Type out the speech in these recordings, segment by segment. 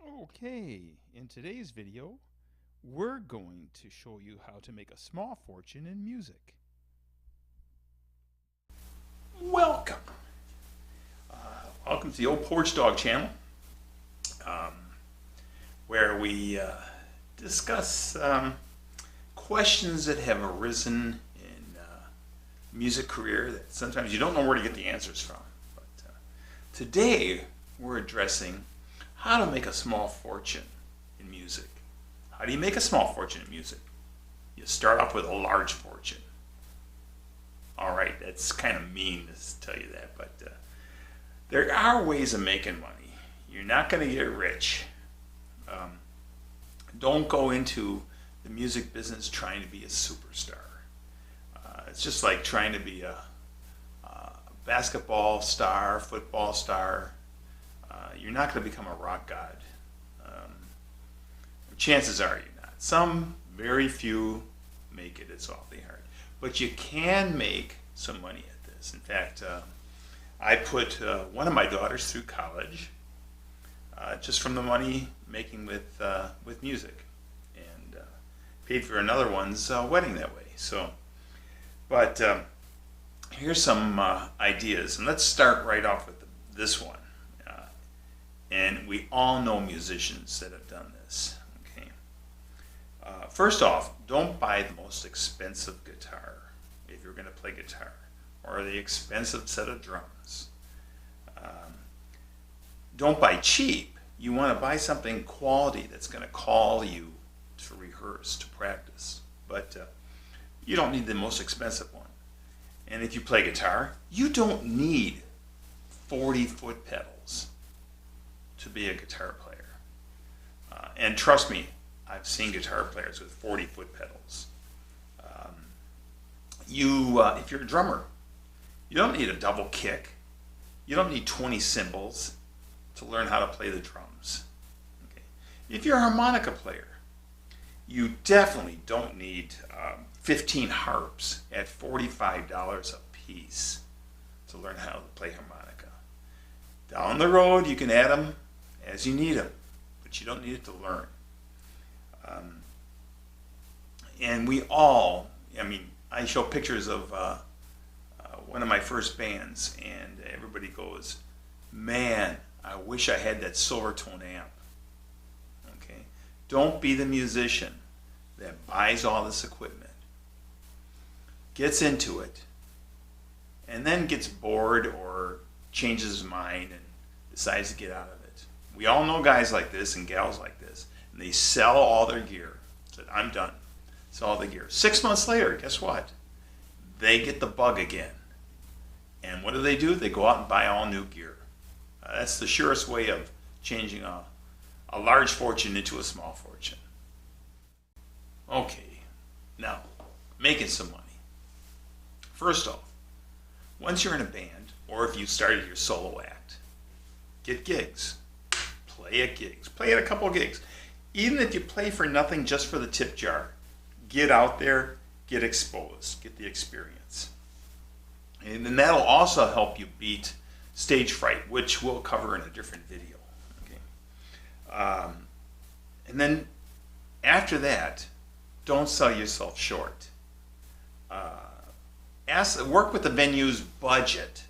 Okay, in today's video, we're going to show you how to make a small fortune in music. Welcome! Welcome to the Old Porch Dog channel, um, where we discuss questions that have arisen in music career that sometimes you don't know where to get the answers from. But today, we're addressing how to make a small fortune in music. How do you make a small fortune in music? You start off with a large fortune. All right, that's kind of mean to tell you that, but there are ways of making money. You're not going to get rich. Don't go into the music business trying to be a superstar. It's just like trying to be a basketball star, football star. You're not going to become a rock god. Chances are you're not. Some, very few, make it. It's awfully hard. But you can make some money at this. In fact, I put one of my daughters through college just from the money making with music, and paid for another one's wedding that way. So, but here's some ideas, and let's start right off with this one. And we all know musicians that have done this. Okay. First off, don't buy the most expensive guitar if you're going to play guitar, or the expensive set of drums. Don't buy cheap. You want to buy something quality that's going to call you to rehearse, to practice. But you don't need the most expensive one. And if you play guitar, you don't need 40-foot pedals to be a guitar player. And trust me, I've seen guitar players with 40-foot pedals. If you're a drummer, you don't need a double kick. You don't need 20 cymbals to learn how to play the drums. Okay. If you're a harmonica player, you definitely don't need 15 harps at $45 a piece to learn how to play harmonica. Down the road, you can add them as you need them, but you don't need it to learn. And we all, I show pictures of one of my first bands, and everybody goes, man, I wish I had that Silvertone amp. Okay? Don't be the musician that buys all this equipment, gets into it, and then gets bored or changes his mind and decides to get out of it. We all know guys like this and gals like this, and they sell all their gear. Said, I'm done. Sell all the gear. 6 months later, guess what? They get the bug again. And what do? They go out and buy all new gear. That's the surest way of changing a large fortune into a small fortune. Okay, now, making some money. First off, once you're in a band, or if you started your solo act, get gigs. Play at gigs. Play at a couple of gigs. Even if you play for nothing, just for the tip jar, get out there, get exposed, get the experience. And then that'll also help you beat stage fright, which we'll cover in a different video. Okay. And then after that, don't sell yourself short. Work with the venue's budget.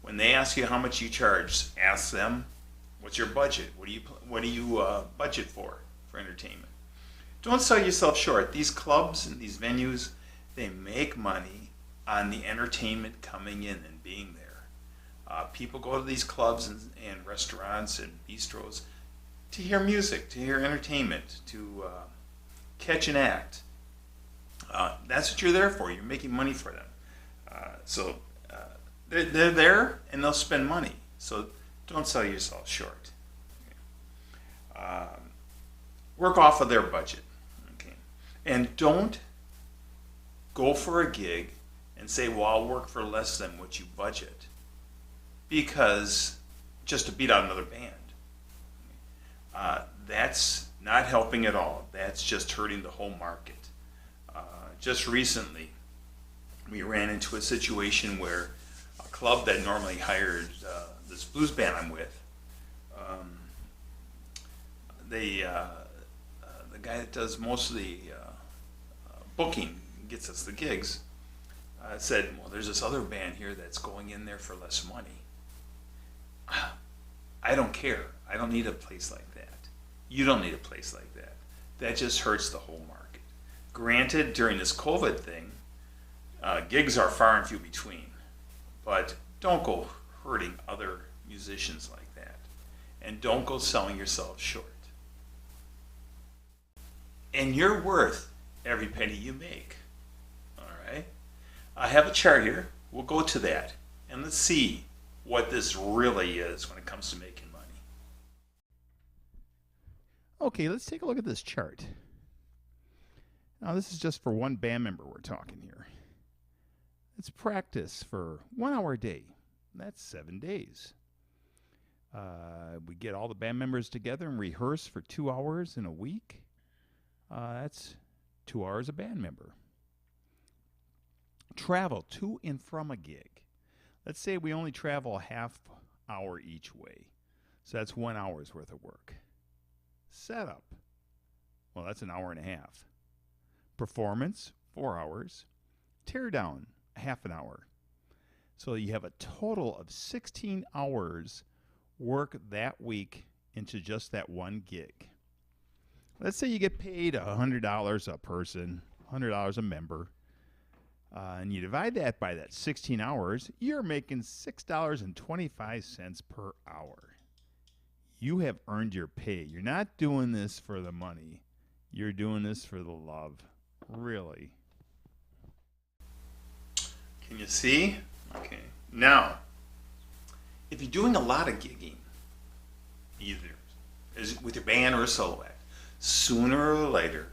When they ask you how much you charge, ask them, what's your budget? What do you budget for entertainment? Don't sell yourself short. These clubs and these venues, they make money on the entertainment coming in and being there. People go to these clubs and restaurants and bistros to hear music, to hear entertainment, to catch an act. That's what you're there for. You're making money for them. So they're there and they'll spend money. So don't sell yourself short. Okay. Work off of their budget. Okay. And don't go for a gig and say, well, I'll work for less than what you budget, because just to beat out another band. That's not helping at all. That's just hurting the whole market. Just recently, we ran into a situation where a club that normally hired this blues band I'm with the guy that does most of the booking, gets us the gigs, said, well, there's this other band here that's going in there for less money. I don't care. I don't need a place like that. You don't need a place like that. That just hurts the whole market. Granted, during this COVID thing, gigs are far and few between, but don't go hurting other musicians like that. And don't go selling yourself short. And you're worth every penny you make. All right? I have a chart here. We'll go to that. And let's see what this really is when it comes to making money. Okay, let's take a look at this chart. Now, this is just for one band member we're talking here. It's practice for 1 hour a day. That's 7 days. We get all the band members together and rehearse for 2 hours in a week. That's 2 hours a band member. Travel to and from a gig. Let's say we only travel a half hour each way. So that's 1 hour's worth of work. Setup. Well, that's an hour and a half. Performance, 4 hours. Teardown, half an hour. So you have a total of 16 hours work that week into just that one gig. Let's say you get paid $100 a person, $100 a member, and you divide that by that 16 hours, you're making $6.25 per hour. You have earned your pay. You're not doing this for the money. You're doing this for the love. Really. Can you see? Okay. Now, if you're doing a lot of gigging, either with your band or a solo act, sooner or later,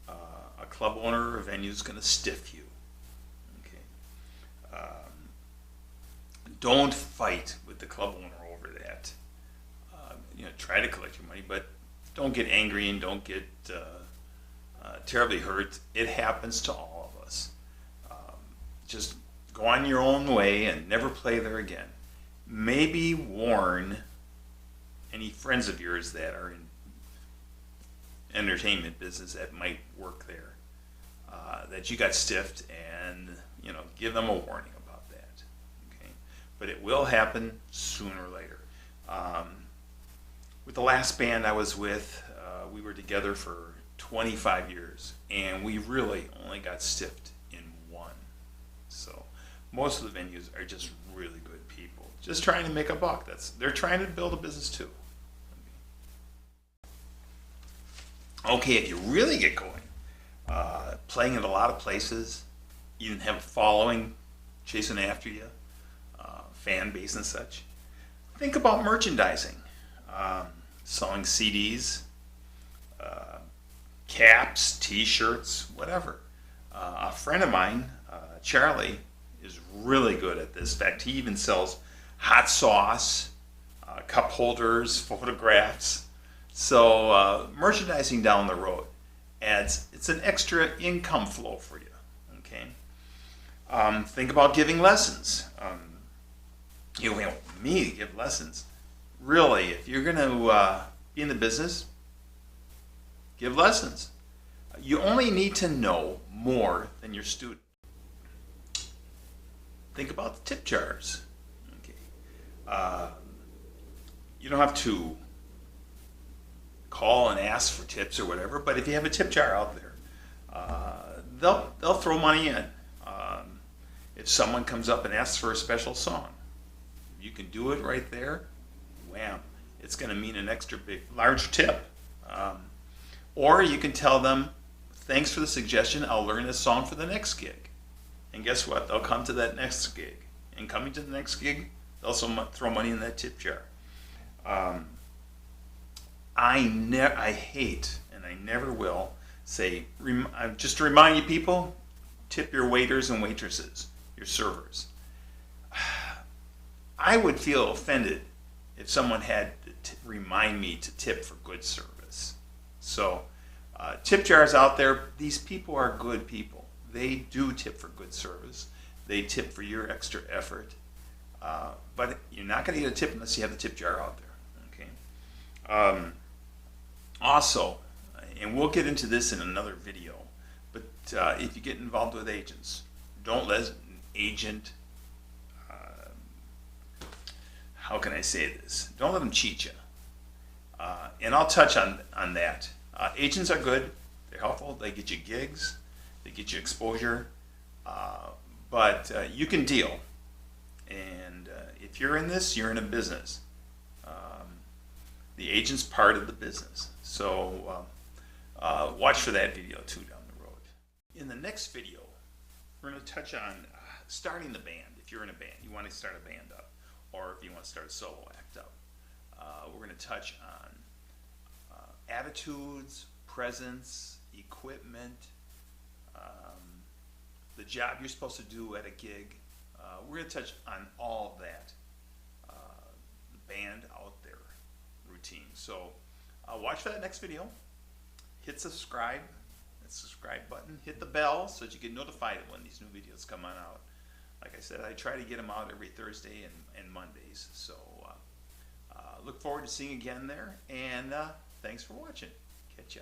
a club owner or a venue is going to stiff you. Okay. Don't fight with the club owner over that. Try to collect your money, but don't get angry and don't get terribly hurt. It happens to all of us. Just go on your own way and never play there again. Maybe warn any friends of yours that are in entertainment business that might work there, that you got stiffed, and give them a warning about that. Okay, but it will happen sooner or later. With the last band I was with, we were together for 25 years, and we really only got stiffed in one. So most of the venues are just really good people, just trying to make a buck. They're trying to build a business too. Okay, if you really get going, playing in a lot of places, you have a following chasing after you, fan base and such, think about merchandising, selling CDs, caps, t-shirts, whatever. A friend of mine, Charlie, is really good at this. In fact, he even sells hot sauce, cup holders, photographs. So merchandising down the road it's an extra income flow for you. Okay. Think about giving lessons. Me to give lessons. Really, if you're going to be in the business, give lessons. You only need to know more than your student. Think about the tip jars. Okay. You don't have to call and ask for tips or whatever, but if you have a tip jar out there, they'll throw money in. If someone comes up and asks for a special song, you can do it right there. Wham! It's going to mean an extra large tip. Or you can tell them, thanks for the suggestion, I'll learn this song for the next gig. And guess what? They'll come to that next gig. And coming to the next gig, they'll also throw money in that tip jar. I hate, and I never will, say, just to remind you people, tip your waiters and waitresses, your servers. I would feel offended if someone had to remind me to tip for good service. So tip jars out there, these people are good people. They do tip for good service. They tip for your extra effort. But you're not going to get a tip unless you have the tip jar out there. Okay. Also, and we'll get into this in another video, but if you get involved with agents, don't let an agent, how can I say this? Don't let them cheat you. And I'll touch on that. Agents are good. They're helpful. They get you gigs. They get you exposure. But you can deal. And if you're in this, you're in a business. The agent's part of the business. So watch for that video too down the road. In the next video, we're going to touch on starting the band. If you're in a band, you want to start a band up, or if you want to start a solo act up. We're going to touch on attitudes, presence, equipment, the job you're supposed to do at a gig. We're going to touch on all of that, the band out there routine. So watch for that next video. Hit subscribe, that subscribe button. Hit the bell so that you get notified when these new videos come on out. Like I said, I try to get them out every Thursday and Mondays. So look forward to seeing you again there. And thanks for watching. Catch ya.